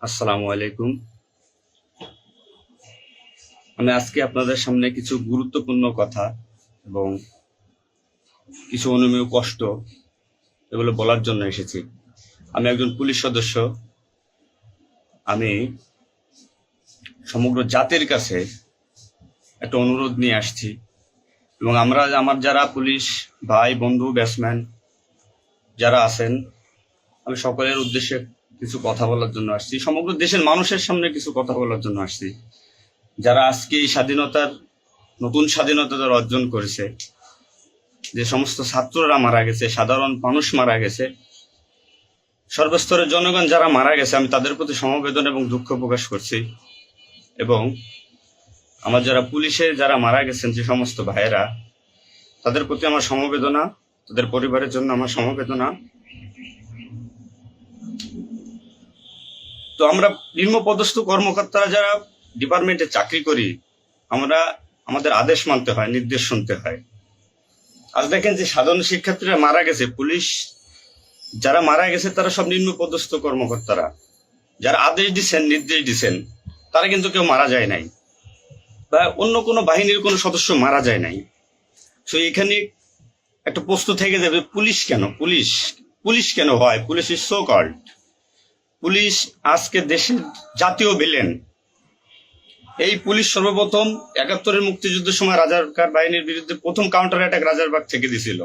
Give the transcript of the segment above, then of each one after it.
আসসালামু আলাইকুম। আমি আজকে আপনাদের সামনে কিছু গুরুত্বপূর্ণ কথা এবং কিছু অনুমেয় কষ্ট এগুলো বলার জন্য এসেছি। আমি একজন পুলিশ সদস্য। আমি সমগ্র জাতির কাছে একটা অনুরোধ নিয়ে আসছি এবং আমার যারা পুলিশ ভাই বন্ধু ব্যাটসম্যান যারা আছেন, আমি সকলের উদ্দেশ্যে কিছু কথা বলার জন্য আসছি। সমগ্র দেশের মানুষের সামনে কিছু কথা বলার জন্য আসছি। যারা আজকে এই নতুন স্বাধীনতা যারা অর্জন করেছে, যে সমস্ত ছাত্ররা মারা গেছে, সাধারণ মানুষ মারা গেছে, সর্বস্তরের জনগণ যারা মারা গেছে, আমি তাদের প্রতি সমবেদনা এবং দুঃখ প্রকাশ করছি। এবং আমার যারা পুলিশে যারা মারা গেছেন যে সমস্ত ভাইয়েরা, তাদের প্রতি আমার সমবেদনা, তাদের পরিবারের জন্য আমার সমবেদনা। তো আমরা নিম্নপদস্থ কর্মকর্তারা যারা ডিপার্টমেন্টে চাকরি করি, আমাদের আদেশ মানতে হয়, নির্দেশ শুনতে হয়। আজ দেখেন যে সাধারণ শিক্ষার্থীরা মারা গেছে, পুলিশ যারা মারা গেছে তারা সব নিম্নপদস্থ কর্মকর্তারা, যারা আদেশ দিচ্ছেন নির্দেশ দিচ্ছেন, তারা কিন্তু কেউ মারা যায় নাই, বা অন্য কোনো বাহিনীর কোনো সদস্য মারা যায় নাই। তো এখানে একটা প্রশ্ন থেকে যাবে, পুলিশ কেন পুলিশ কেন হয়? Police is so called. Police আজকে দেশের জাতীয় ভিলেন। এই পুলিশ সর্বপ্রথম ৭১-এর মুক্তিযুদ্ধের সময় রাজাকার বাহিনীর বিরুদ্ধে প্রথম কাউন্টার অ্যাটাক রাজারবাগ থেকে দিছিল।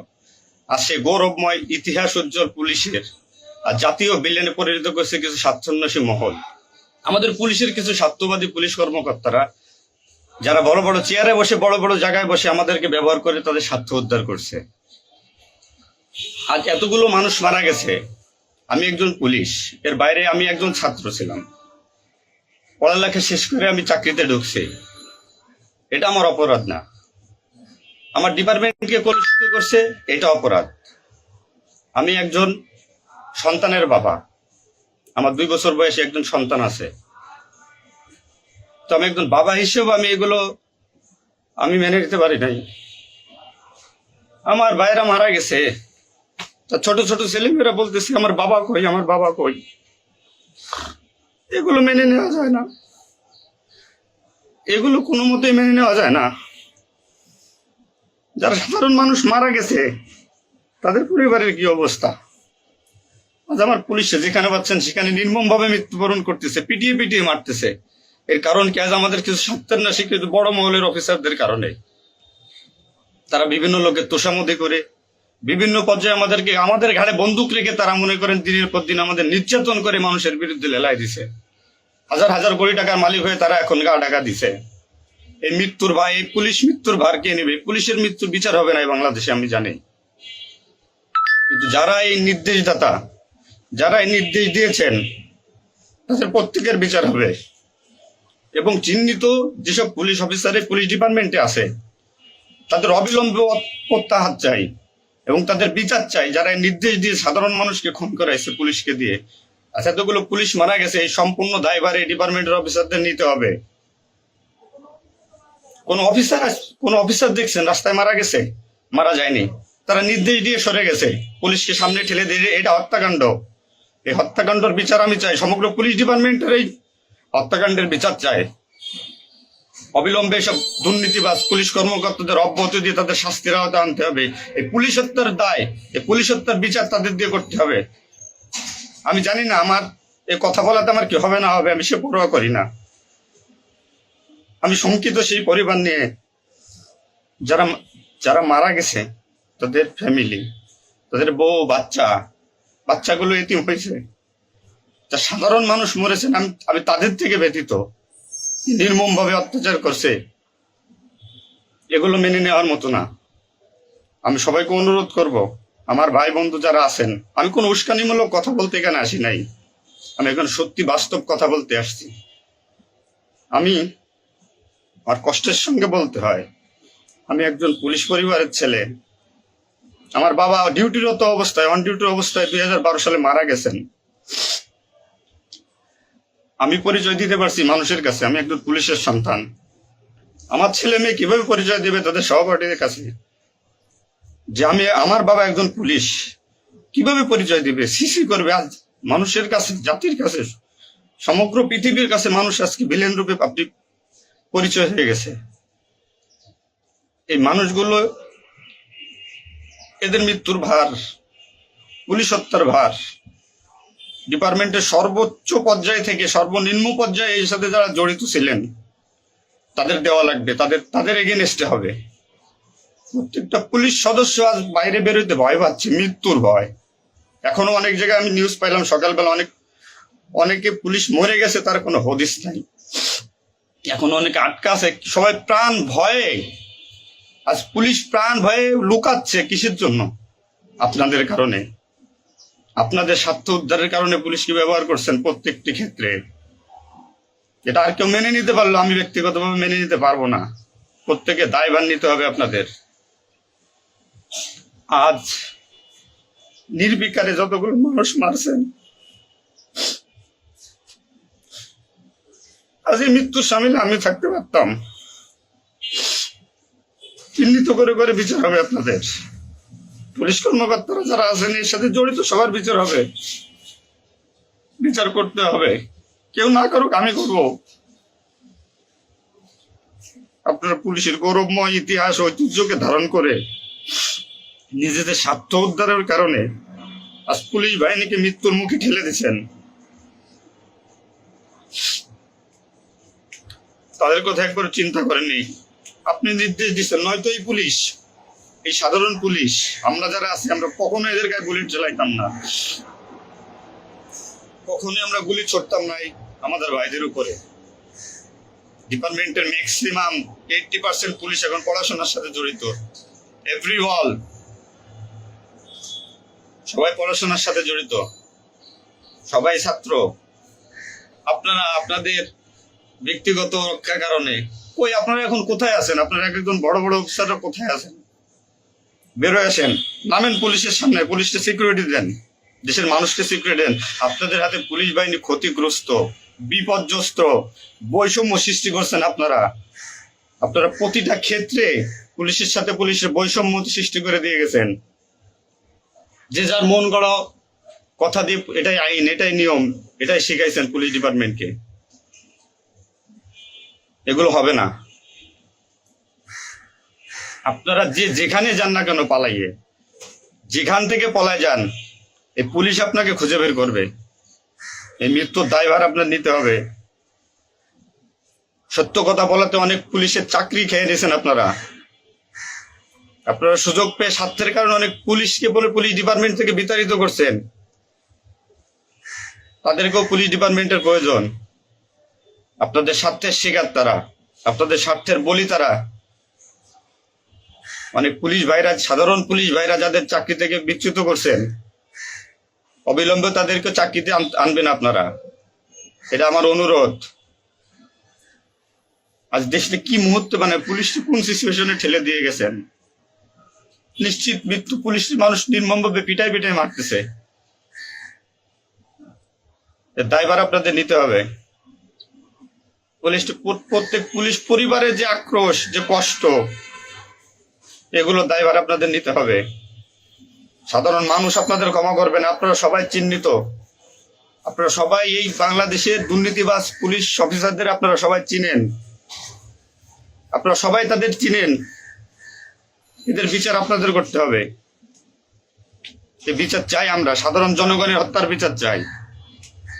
আর সে গৌরবময় ইতিহাস উজ্জ্বল পুলিশের আর জাতীয় ভিলেনে পরিণত করছে কিছু স্বার্থান্বেষী মহল। আমাদের পুলিশের কিছু স্বার্থবাদী পুলিশ কর্মকর্তারা, যারা বড় বড় চেয়ারে বসে, বড় বড় জায়গায় বসে আমাদেরকে ব্যবহার করে তাদের স্বার্থ উদ্ধার করছে। আজ এতগুলো মানুষ মারা গেছে। আমি একজন পুলিশ, এর বাইরে আমি একজন ছাত্র ছিলাম। পড়ালেখা শেষ করে আমি চাকরিতে ঢুকছি। এটা আমার অপরাধ না। আমার ডিপার্টমেন্টকে কলুষিত করছে, এটা অপরাধ। আমি একজন সন্তানের বাবা। আমার 2 বছর বয়সে একজন সন্তান আছে। তো আমি একজন বাবা হিসেবে আমি মেনে নিতে পারি নাই। আমার ভাইয়েরা মারা গেছে, তা ছোট ছোট ছেলেমেয়েরা বলতেছে আমার বাবা কই, আমার বাবা কই। এগুলো মেনে নেওয়া যায় না, এগুলো কোনো মতেই মেনে নেওয়া যায় না। যারা সাধারণ মানুষ মারা গেছে তাদের পরিবারের কি অবস্থা? আজ আমার পুলিশে যেখানে পাচ্ছেন সেখানে নির্মম ভাবে মৃত্যুবরণ করতেছে, পিটিয়ে পিটিয়ে মারতেছে। এর কারণ কি? আজ আমাদের কিছু স্বার্থান্বেষী কিন্তু বড় মহলের অফিসারদের কারণে। তারা বিভিন্ন লোকের তোষামোদি করে বিভিন্ন পর্যায়ে আমাদের ঘাড়ে বন্দুক রেখে তারা মনে করেন দিনের পর দিন আমাদের নির্যাতন করে মানুষের বিরুদ্ধে লেলাই দিছে। হাজার হাজার কোটি টাকার মালিক হয়ে তারা এখন গা ঢাকা দিছে। এই মৃত্যুর ভাই, এই পুলিশ মৃত্যুর ভার কে নেবে? পুলিশের মৃত্যুর বিচার হবে না এই বাংলাদেশে, আমি জানি। কিন্তু যারা এই নির্দেশদাতা, যারা এই নির্দেশ দিয়েছেন, তাদের প্রত্যেকের বিচার হবে। এবং চিহ্নিত যেসব পুলিশ অফিসার পুলিশ ডিপার্টমেন্টে আছে, তাদের অবিলম্বে প্রত্যাহার চাই এবং তাদের বিচার চাই, যারা নির্দেশ দিয়ে সাধারণ মানুষকে খুন করাইছে পুলিশকে দিয়ে। আচ্ছা, এতগুলো পুলিশ মারা গেছে, এই সম্পূর্ণ দায়ভার এই ডিপার্টমেন্টের অফিসারদের নিতে হবে। কোন অফিসার দেখছেন রাস্তায় মারা গেছে? মারা যায়নি। তারা নির্দেশ দিয়ে সরে গেছে, পুলিশকে সামনে ঠেলে দিয়ে। এটা হত্যাকাণ্ড। এই হত্যাকাণ্ডের বিচার আমি চাই। সমগ্র পুলিশ ডিপার্টমেন্টের এই হত্যাকাণ্ডের বিচার চাই। অবিলম্বে সব দুর্নীতিবাজ পুলিশ কর্মকর্তাদের অব্যাহতি দিয়ে তাদের শাস্তির আওতায় আনতে হবে। এই পুলিশ হত্যার দায়, এই পুলিশ হত্যার বিচার তাদের দিয়ে করতে হবে। আমি জানি না আমার এই কথা বলাতে আমার কি হবে না হবে, আমি সে পরোয়া করি না। আমি শঙ্কিত সেই পরিবার নিয়ে, যারা যারা মারা গেছে, তাদের ফ্যামিলি, তাদের বউ বাচ্চাগুলো এতিম হয়েছে। তা সাধারণ মানুষ মরেছেন, আমি তাদের থেকে ব্যতীত। নির্মম ভাবে অত্যাচার করছে, এগুলো মেনে নেওয়ার মতো না। আমি সবাইকে অনুরোধ করব, আমার ভাই বন্ধু যারা আছেন, আমি কোনো উস্কানিমূলক কথা বলতে এখানে আসি নাই। আমি এখন সত্যি বাস্তব কথা বলতে আসছি। আমার কষ্টের সঙ্গে বলতে হয়, আমি একজন পুলিশ পরিবারের ছেলে। আমার বাবা অন ডিউটির অবস্থায় 2012 সালে মারা গেছেন। আমি পরিচয় দিতে পারছি মানুষের কাছে, আমি একজন পুলিশের সন্তান। আমার ছেলে মেয়ে কিভাবে পরিচয় দিবে তাদের সহপাঠীদের কাছে যে আমার বাবা একজন পুলিশ? কিভাবে পরিচয় দিবে? সিসি করবে আজ মানুষের কাছে, জাতির কাছে, সমগ্র পৃথিবীর কাছে মানুষ আজকে ভিলেন রূপে আপনি পরিচয় হয়ে গেছে। এই মানুষগুলো, এদের মৃত্যুর ভার, পুলিশ হত্যার ভার ডিপার্টমেন্টের সর্বোচ্চ পর্যায় থেকে সর্বনিম্ন পর্যায়ে এর সাথে যারা জড়িত ছিলেন তাদের দেওয়া লাগবে, তাদের এগেনস্টে হবে। প্রত্যেকটা পুলিশ সদস্য আজ বাইরে বেরোতে ভয় পাচ্ছে, মৃত্যুর ভয়। এখনো অনেক জায়গায় আমি নিউজ পাইলাম সকালবেলা, অনেকে পুলিশ মরে গেছে, তার কোনো হদিস নাই। এখন অনেকে আটকা আছে, সবাই প্রাণ ভয়ে, আজ পুলিশ প্রাণ ভয়ে লুকাচ্ছে। কিসের জন্য? আপনাদের কারণে, আপনাদের স্বার্থ উদ্ধারের কারণে পুলিশকে ব্যবহার করছেন প্রত্যেকটি ক্ষেত্রে। এটা আর কেউ মেনে নিতে পারলো, আমি ব্যক্তিগতভাবে মেনে নিতে পারবো না। প্রত্যেকে দায়ভার নিতে হবে আপনাদের। আজ নির্বিকারে যতগুলো মানুষ মারছেন, আজ এই মৃত্যুর সামিলে আমি থাকতে পারতাম। চিহ্নিত করে করে বিচার হবে আপনাদের। পুলিশ কর্মকর্তারা যারা আছেন এর সাথে জড়িত সবার বিচার হবে, বিচার করতে হবে। কেউ না করুক, আমি করব। আপনারা পুলিশের গৌরবময় ইতিহাস ঐতিহ্যকে ধারণ করে নিজেদের স্বার্থ উদ্ধারের কারণে আজ পুলিশ বাহিনীকে মৃত্যুর মুখে ঠেলে দিচ্ছেন। তাদের কথা একবার চিন্তা করেননি। আপনি নির্দেশ দিচ্ছেন, নয়তো এই পুলিশ, এই সাধারণ পুলিশ, আমরা যারা আছি, আমরা কখনো এদের গায়ে গুলি চালাইতাম না, কখনোই আমরা গুলি ছড়তাম না আমাদের ভাইদের উপরে। ডিপার্টমেন্টের ম্যাক্সিমাম 80% পুলিশ এখন পড়াশোনার সাথে জড়িত। এভরি ওয়াল, সবাই পড়াশোনার সাথে জড়িত, সবাই ছাত্র। আপনারা আপনাদের ব্যক্তিগত রক্ষার কারণে কই, আপনারা এখন কোথায় আছেন? আপনারা একজন বড় বড় অফিসাররা কোথায় আছেন? বেরোয় আসেন, নামেন পুলিশের সামনে, পুলিশকে সিকিউরিটি দেন, দেশের মানুষকে সিকিউরিটি দেন। আপনাদের হাতে পুলিশ বাহিনী ক্ষতিগ্রস্ত, বিপর্যস্ত, বৈষম্য সৃষ্টি করছেন আপনারা। আপনারা প্রতিটা ক্ষেত্রে পুলিশের সাথে পুলিশের বৈষম্য সৃষ্টি করে দিয়ে গেছেন। যে যার মন গড়া কথা দিয়ে, এটাই আইন, এটাই নিয়ম, এটাই শিখাইছেন পুলিশ ডিপার্টমেন্টকে। এগুলো হবে না। আপনারা যেখানে যান না কেন, পালাইয়ে, যেখান থেকে পলায় যান, এই পুলিশ আপনাকে খুঁজে বের করবে। এই মৃত্যুর দায়ভার আপনার নিতে হবে। সত্য কথা বলাতে অনেক পুলিশের চাকরি খেয়ে নিয়েছেন আপনারা। আপনারা সুযোগ পেয়ে স্বার্থের কারণে অনেক পুলিশকে বলে পুলিশ ডিপার্টমেন্ট থেকে বিতাড়িত করছেন। তাদেরকেও পুলিশ ডিপার্টমেন্টের প্রয়োজন। আপনাদের স্বার্থের শিকার তারা, আপনাদের স্বার্থের বলি তারা। অনেক পুলিশ ভাইরা, সাধারণ পুলিশ ভাইরা যাদের চাকরি থেকে বিচ্যুত করছেন, অবিলম্বে তাদেরকে চাকরিতে আনবেন আপনারা। এটা আমার অনুরোধ। আজ দেশে কি মুহূর্তে, মানে পুলিশকে কোন সিচুয়েশনে ঠেলে দিয়ে গেছেন। নিশ্চিত মৃত্যু, পুলিশ মানুষ নির্মমভাবে পিটাই পিটাই মারতেছে। এর দায়ভার আপনাদের নিতে হবে। প্রত্যেক পুলিশ পরিবারের যে আক্রোশ, যে কষ্ট, এগুলো দায়ভার আপনাদের নিতে হবে। সাধারণ মানুষ আপনাদের ক্ষমা করবেন। আপনারা সবাই চিহ্নিত, আপনারা সবাই এই বাংলাদেশের দুর্নীতিবাজ পুলিশ অফিসারদের আপনারা সবাই চিনেন, আপনারা সবাই তাদের চিনেন। এদের বিচার আপনাদের করতে হবে। এই বিচার চাই আমরা, সাধারণ জনগণের হত্যার বিচার চাই,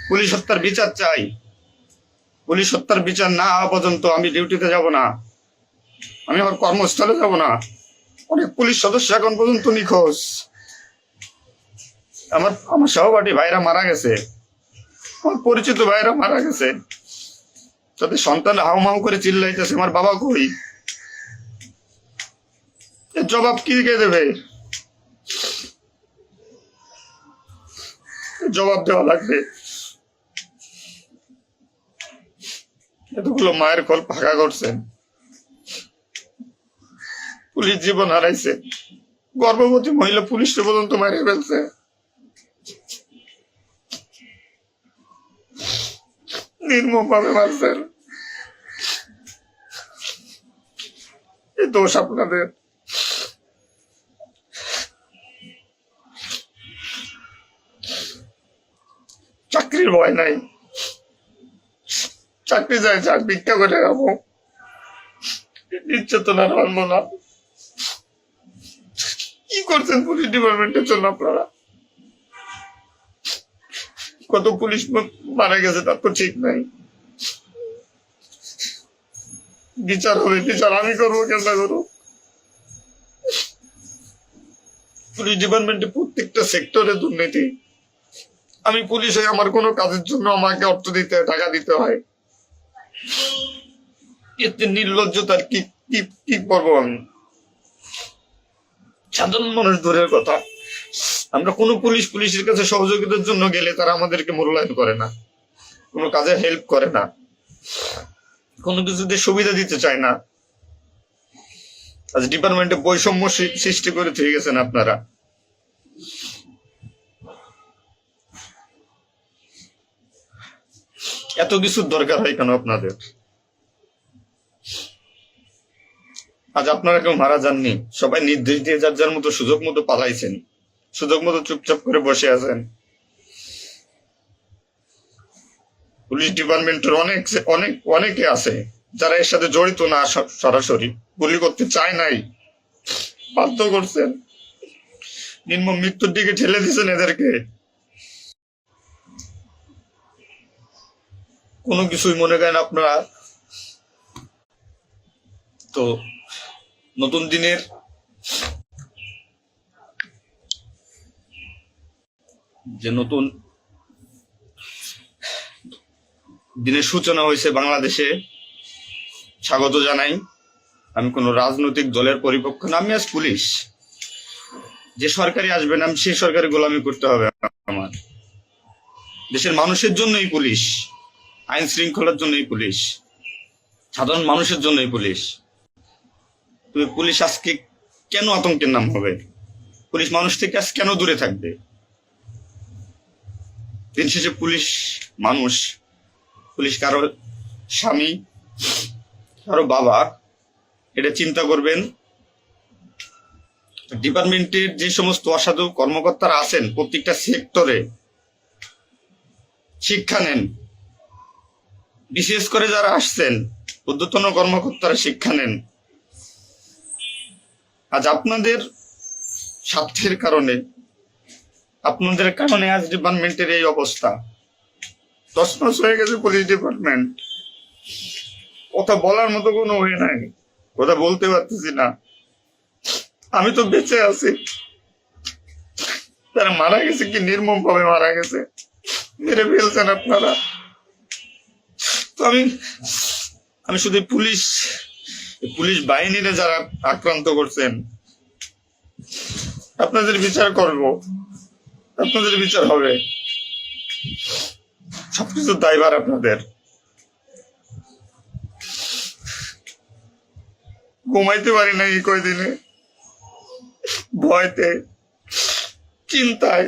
পুলিশ হত্যার বিচার চাই। পুলিশ হত্যার বিচার না হওয়া পর্যন্ত আমি ডিউটিতে যাব না, আমি আমার কর্মস্থলে যাব না। অনেক পুলিশ সদস্য এখন পর্যন্ত নিখোঁজ। আমার সহপাঠী ভাইরা মারা গেছে, আমার পরিচিত ভাইরা মারা গেছে। তাদের সন্তান হাউমাউ করে চিল্লাইতেছে, আমার বাবা কই? এর জবাব কি কে দেবে? জবাব দেওয়া লাগবে। এতগুলো মায়ের কোল ফাঁকা করছেন, পুলিশ জীবন হারাইছে, গর্ভবতী মহিলা পুলিশকে পর্যন্ত মারিয়ে ফেলছে। নির্মম ভাবে মারছেন। এই দোষ আপনাদের। চাকরির ভয় নাই, চাকরি চাই, ভিক্ষা করে খাবো, ইচ্ছে তো না মানবো না। কি করছেন পুলিশ ডিপার্টমেন্টের জন্য আপনারা? কত পুলিশ মারা গেছে তার তো ঠিক নাই। বিচার হবে, বিচার আমি করবো, কেন করবো? পুলিশ ডিপার্টমেন্টে প্রত্যেকটা সেক্টরে দুর্নীতি। আমি পুলিশ হয়ে আমার কোনো কাজের জন্য আমাকে অর্থ দিতে হয়, টাকা দিতে হয়। এতে নির্লজ্জতার কি কি কি করবো আমি? সাধারণ মানুষ দূরের কথা, আমরা কোনো পুলিশের কাছে সহযোগিতার জন্য গেলে তারা আমাদেরকে মূল্যায়ন করে না, কোনো কাজে হেল্প করে না, কোনো কিছুতে সুবিধা দিতে চায় না। আজ ডিপার্টমেন্টে বৈষম্য সৃষ্টি করে থেকে গেছেন আপনারা। এত কিছুর দরকার হয় কেন আপনাদের? আজ আপনারা কেউ মারা যাননি, সবাই নির্দেশ দিয়ে যার যার মতো সুযোগ মতো পালাইছেন, সুযোগ মতো চুপচাপ করে বসে আছেন। পুলিশ ডিপার্টমেন্টের অনেকে আছে যারা এর সাথে জড়িত না, সরাসরি গুলি করতে চায় নাই, বাধ্য করছেন, নির্মম মৃত্যুর দিকে ঠেলে দিয়েছেন এদেরকে। কোনো কিছুই মনে করেন আপনারা। তো নতুন দিনের যে নতুন দিনের সূচনা হয়েছে বাংলাদেশে, স্বাগত জানাই। আমি কোন রাজনৈতিক দলের পরিপক্ষ না, আমি আজ পুলিশ। যে সরকারি আসবেন আমি সেই সরকারি গোলামি করতে হবে আমার। দেশের মানুষের জন্যই পুলিশ, আইন শৃঙ্খলার জন্যই পুলিশ, সাধারণ মানুষের জন্যই পুলিশ। তবে পুলিশ আজকে কেন আতঙ্কের নাম হবে? পুলিশ মানুষ থেকে আজ কেন দূরে থাকবে? দিন শেষে পুলিশ মানুষ, পুলিশ কারো স্বামী, কারো বাবা, এটা চিন্তা করবেন। ডিপার্টমেন্টের যে সমস্ত অসাধু কর্মকর্তারা আছেন প্রত্যেকটা সেক্টরে শিক্ষা নেন। বিশেষ করে যারা আসছেন ঊর্ধ্বতন কর্মকর্তারা শিক্ষা নেন। আজ আপনাদের স্বার্থের কারণে, আপনাদের কারণে আজ ডিপার্টমেন্টের এই অবস্থা। তছনছ হয়ে গেছে পুলিশ ডিপার্টমেন্ট। কথা বলার মতো কোনো ওয়ে নাই, কথা বলতে পারতেছি না। আমি তো বেঁচে আছি, তারা মারা গেছে, কি নির্মম ভাবে মারা গেছে, মেরে ফেলছেন আপনারা। তো আমি শুধু পুলিশ বাহিনীরে যারা আক্রান্ত করছেন আপনাদের বিচার করব, আপনাদের বিচার হবে। সবকিছু দায়ভার আপনাদের। ঘুমাইতে পারি না এই কয়দিনে, ভয়তে, চিন্তায়।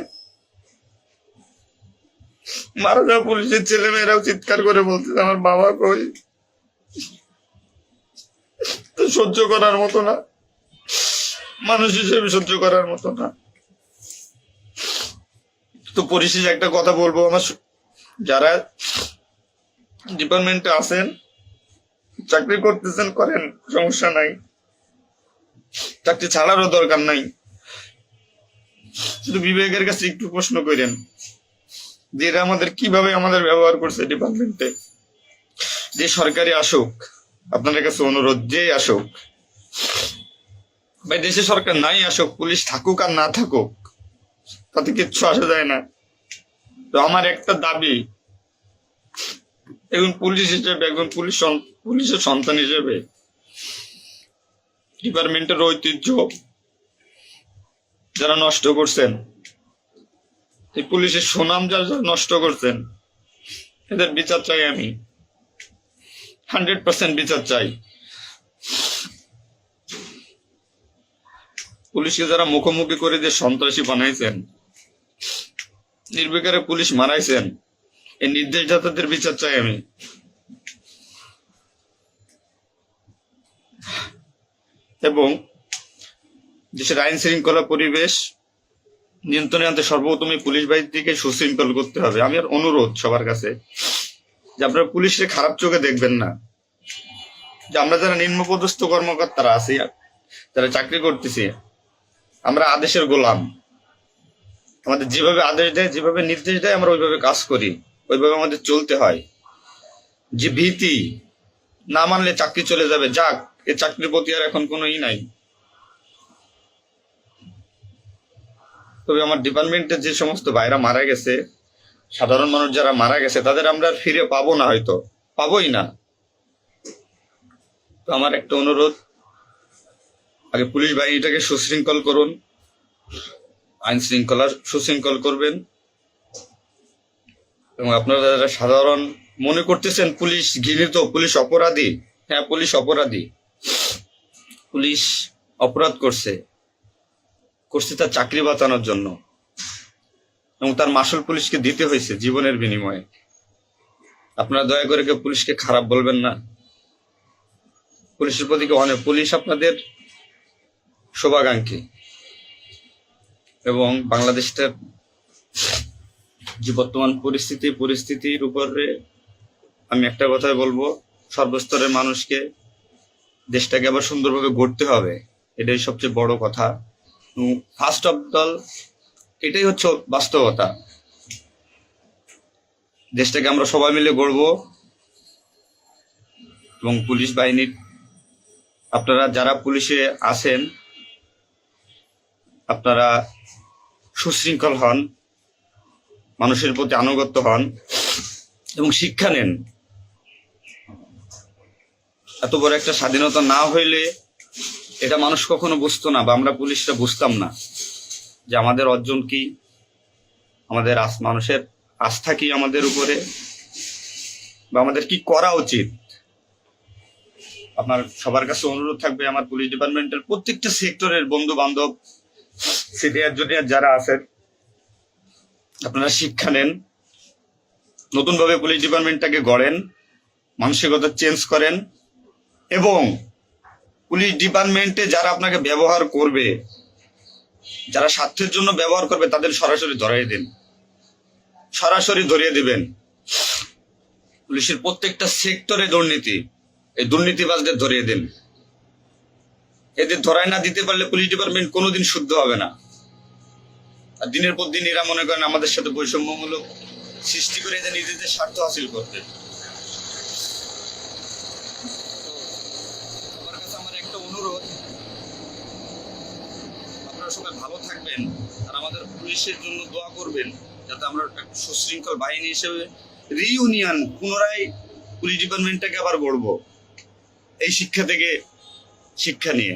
মারা যাওয়া পুলিশের ছেলে মেয়েরাও চিৎকার করে বলতেছে আমার বাবা কই। সহ্য করার মতো না, মানুষ হিসেবে সহ্য করার মতো না। তো পরিশেষে একটা কথা বলবো, আমার যারা ডিপার্টমেন্টে আছেন, চাকরি করতেছেন করেন, সমস্যা নাই, চাকরি ছাড়ারও দরকার নাই। শুধু বিবেকের কাছে একটু প্রশ্ন করেন যে এরা আমাদের কিভাবে আমাদের ব্যবহার করছে ডিপার্টমেন্টে। যে সরকারি আসুক, আপনাদের কাছে অনুরোধ, যে আসুক ভাই, দেশে সরকার নাই আসুক, পুলিশ থাকুক আর না থাকুক, তাতে কিচ্ছু আসা যায় না। তো আমার একটা দাবি, একজন পুলিশ হিসেবে, একজন পুলিশের সন্তান হিসেবে, ডিপার্টমেন্টের ঐতিহ্য যারা নষ্ট করছেন, এই পুলিশের সুনাম যারা নষ্ট করছেন, এদের বিচার চাই আমি, 100% বিচার চাই। পুলিশকে যারা মুখোমুখি করে যে সন্ত্রাসী বানাইছেন, নির্বিকারে পুলিশ মারাইছেন, এই নির্দেশদাতাদের বিচার চাই আমি। এবং দেশের আইন শৃঙ্খলা পরিবেশ নিয়ন্ত্রণে আনতে সর্বপ্রথমে পুলিশ বাহিনীকে সুশৃঙ্খল করতে হবে। আমি আর অনুরোধ সবার কাছে, যে আপনারা পুলিশে খারাপ চোখে দেখবেন না, যে আমরা যারা নিম্নপদস্থ কর্মকর্তারা আছি, যারা চাকরি করতেছি, আমরা আদেশের গোলাম। আমাদের যেভাবে আদেশ দেয়, যেভাবে নির্দেশ দেয়, আমরা ওইভাবে কাজ করি, ওইভাবে আমাদের চলতে হয়। যে ভীতি, না মানলে চাকরি চলে যাবে, যাক, এ চাকরির প্রতি আর এখন কোনো নাই। তবে আমার ডিপার্টমেন্টে যে সমস্ত ভাইরা মারা গেছে, সাধারণ মানুষ যারা মারা গেছে, তাদের আমরা আর ফিরে পাবো না, হয়তো পাবোই না। তো আমার একটা অনুরোধ, আগে পুলিশ বাহিনীটাকে সুশৃঙ্খল করুন, আইন শৃঙ্খলা সুশৃঙ্খল করবেন। এবং আপনারা যারা সাধারণ মনে করতেছেন পুলিশ ঘৃণিত, পুলিশ অপরাধী, হ্যাঁ পুলিশ অপরাধী, পুলিশ অপরাধ করছে তার চাকরি বাঁচানোর জন্য, এবং তার মাসুল পুলিশকে দিতে হয়েছে জীবনের বিনিময়ে। আপনারা দয়া করে কেউ পুলিশকে খারাপ বলবেন না। পুলিশের প্রতি অনেক, পুলিশ আপনাদের শুভাকাঙ্ক্ষী। এবং বাংলাদেশটার যে বর্তমান পরিস্থিতির উপরে আমি একটা কথাই বলবো, সর্বস্তরের মানুষকে দেশটাকে আবার সুন্দরভাবে গড়তে হবে, এটাই সবচেয়ে বড় কথা। ফার্স্ট অফ অল এটাই হচ্ছে বাস্তবতা। দেশটাকে আমরা সবাই মিলে গড়বো। এবং পুলিশ বাহিনীর আপনারা যারা পুলিশে আছেন, আপনারা সুশৃঙ্খল হন, মানুষের প্রতি আনুগত্য হন এবং শিক্ষা নেন। এত বড় একটা স্বাধীনতা না হইলে এটা মানুষ কখনো বুঝতো না, বা আমরা পুলিশরা বুঝতাম না যে আমাদের অর্জন কি, আমাদের মানুষের আস্থা কি আমাদের উপরে, বা আমাদের কি করা উচিত। আপনার সবার কাছে অনুরোধ থাকবে, আমার পুলিশ ডিপার্টমেন্টের প্রত্যেকটা সেক্টরের বন্ধু বান্ধব, সিনিয়র জুনিয়র যারা আছেন, আপনারা শিক্ষা নেন, নতুনভাবে পুলিশ ডিপার্টমেন্টটাকে গড়েন, মানসিকতা চেঞ্জ করেন। এবং পুলিশ ডিপার্টমেন্টে যারা আপনাকে ব্যবহার করবে, যারা স্বার্থের জন্য ব্যবহার করবে, তাদের সরাসরি ধরিয়ে দিবেন। পুলিশের প্রত্যেকটা সেক্টরে দুর্নীতি, এই দুর্নীতিবাজদের ধরিয়ে দেন। এদের ধরায় না দিতে পারলে পুলিশ ডিপার্টমেন্ট কোনোদিন শুদ্ধ হবে না। আর দিনের পর দিন এরা মনে করেন আমাদের সাথে বৈষম্যমূলক সৃষ্টি করে এদের নিজেদের স্বার্থ হাসিল করতে। সবার কাছে আমার একটা অনুরোধ, আপনারা সবাই ভালো থাকবেন আর আমাদের পুলিশের জন্য দোয়া করবেন, যাতে আমরা সুশৃঙ্খল বাহিনী হিসেবে রিইউনিয়ন, পুনরায় পুলিশ ডিপার্টমেন্টটাকে আবার গড়বো, এই শিক্ষা থেকে শিক্ষা নিয়ে,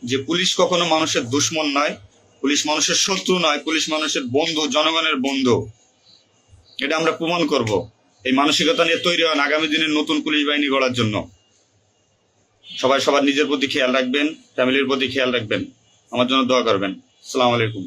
যে পুলিশ কখনো মানুষের দুশ্মন নয়, পুলিশ মানুষের শত্রু নয়, পুলিশ মানুষের বন্ধু, জনগণের বন্ধু। এটা আমরা প্রমাণ করব। এই মানসিকতা নিয়ে তৈরি হন আগামী দিনের নতুন পুলিশ বাহিনী গড়ার জন্য। সবাই সবার নিজের প্রতি খেয়াল রাখবেন, ফ্যামিলির প্রতি খেয়াল রাখবেন, আমার জন্য দোয়া করবেন। আসসালামু আলাইকুম।